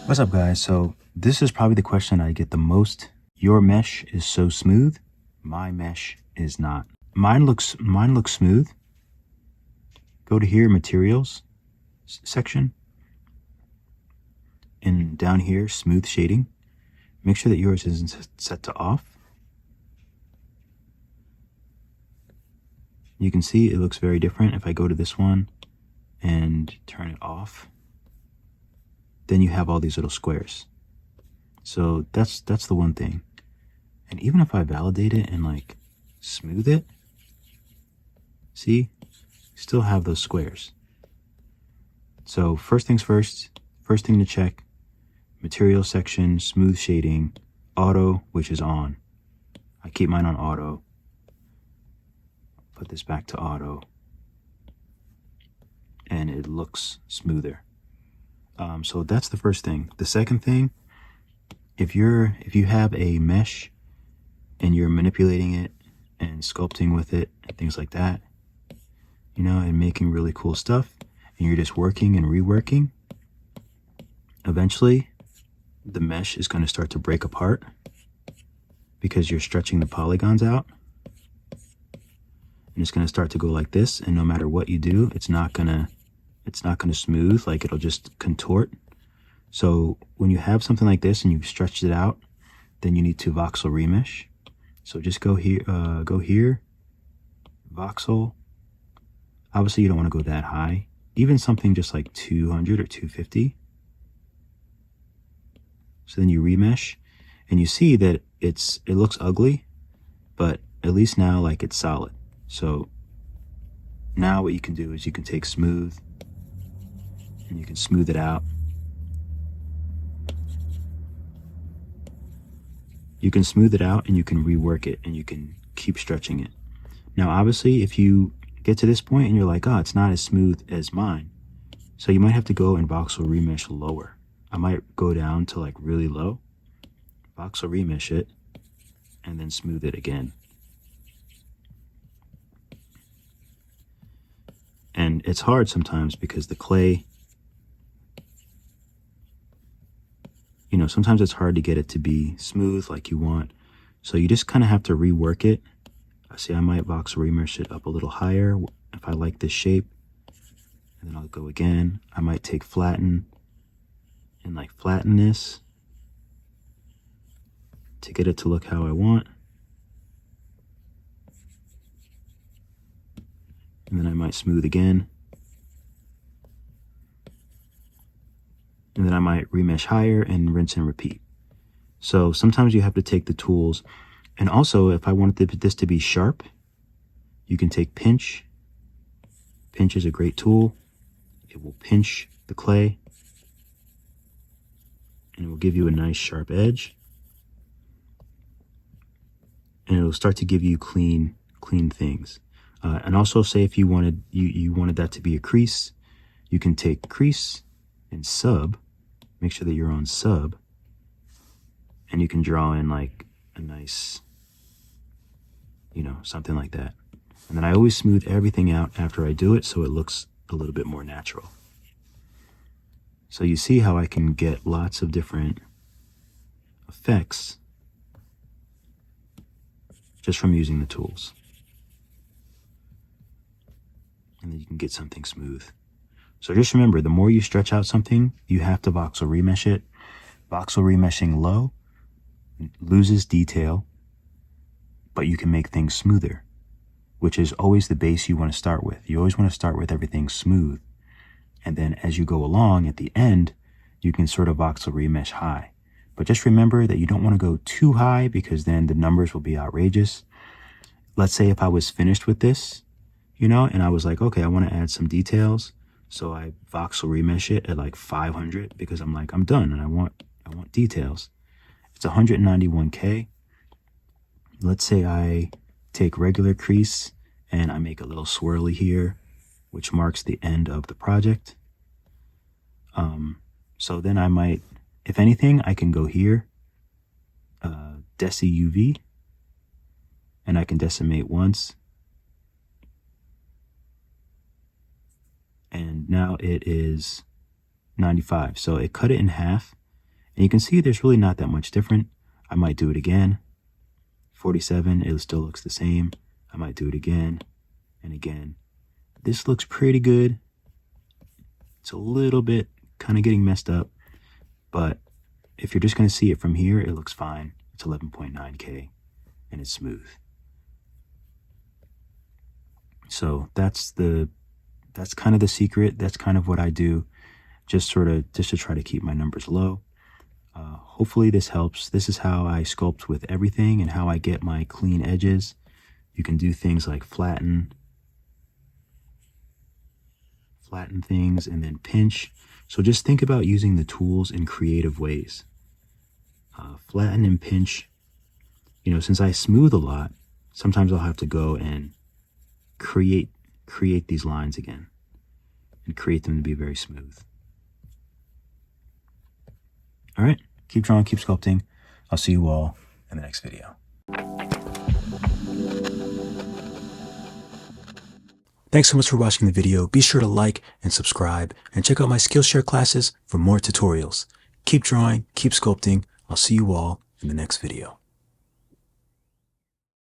What's up, guys? So this is probably the question I get the most. Your mesh is so smooth. My mesh is not. Mine looks smooth. Go to here, materials section, and down here, smooth shading. Make sure that yours isn't set to off. You can see it looks very different. If I go to this one and turn it off, then you have all these little squares. So that's the one thing. And even if I validate it and like smooth it, see, still have those squares. So first things first thing to check, material section, smooth shading, auto, which is on. I keep mine on auto. Put this back to auto. And it looks smoother. So that's the first thing. The second thing, if you have a mesh and you're manipulating it and sculpting with it and things like that, you know, and making really cool stuff, and you're just working and reworking, eventually the mesh is going to start to break apart because you're stretching the polygons out, and it's going to start to go like this, and no matter what you do, it's not going to smooth, like it'll just contort. So when you have something like this and you've stretched it out, then you need to voxel remesh. So just go here, voxel. Obviously you don't want to go that high, even something just like 200 or 250. So then you remesh, and you see that it looks ugly, but at least now like it's solid. So now what you can do is you can take smooth and you can smooth it out. You can smooth it out and you can rework it and you can keep stretching it. Now, obviously, if you get to this point and you're like, oh, it's not as smooth as mine, so you might have to go and voxel remesh lower. I might go down to like really low, voxel remesh it, and then smooth it again. And it's hard sometimes because the clay, you know, sometimes it's hard to get it to be smooth like you want. So you just kind of have to rework it. I see I might voxel remesh it up a little higher if I like this shape. And then I'll go again. I might take flatten and like flatten this to get it to look how I want. And then I might smooth again. And then I might remesh higher and rinse and repeat. So sometimes you have to take the tools. And also, if I wanted this to be sharp, you can take pinch. Pinch is a great tool. It will pinch the clay, and it will give you a nice sharp edge. And it will start to give you clean things. And also, say if you wanted you wanted that to be a crease, you can take crease and sub. Make sure that you're on sub, and you can draw in like a nice, you know, something like that. And then I always smooth everything out after I do it so it looks a little bit more natural. So you see how I can get lots of different effects just from using the tools. And then you can get something smooth. So just remember, the more you stretch out something, you have to voxel remesh it. Voxel remeshing low loses detail, but you can make things smoother, which is always the base you want to start with. You always want to start with everything smooth. And then as you go along at the end, you can sort of voxel remesh high. But just remember that you don't want to go too high because then the numbers will be outrageous. Let's say if I was finished with this, you know, and I was like, okay, I want to add some details. So I voxel remesh it at like 500 because I'm like, I'm done and I want details. It's 191K. Let's say I take regular crease and I make a little swirly here, which marks the end of the project. So then I might, if anything, I can go here, Deci UV, and I can decimate once. And now it is 95. So it cut it in half. And you can see there's really not that much different. I might do it again. 47, it still looks the same. I might do it again and again. This looks pretty good. It's a little bit kind of getting messed up, but if you're just going to see it from here, it looks fine. It's 11.9K and it's smooth. So that's kind of the secret. That's kind of what I do, just to try to keep my numbers low. Hopefully this helps. This is how I sculpt with everything and how I get my clean edges. You can do things like flatten things and then pinch. So just think about using the tools in creative ways. Flatten and pinch. You know, since I smooth a lot, sometimes I'll have to go and create these lines again and create them to be very smooth. All right, keep drawing, keep sculpting. I'll see you all in the next video. Thanks so much for watching the video. Be sure to like and subscribe and check out my Skillshare classes for more tutorials. Keep drawing, keep sculpting. I'll see you all in the next video.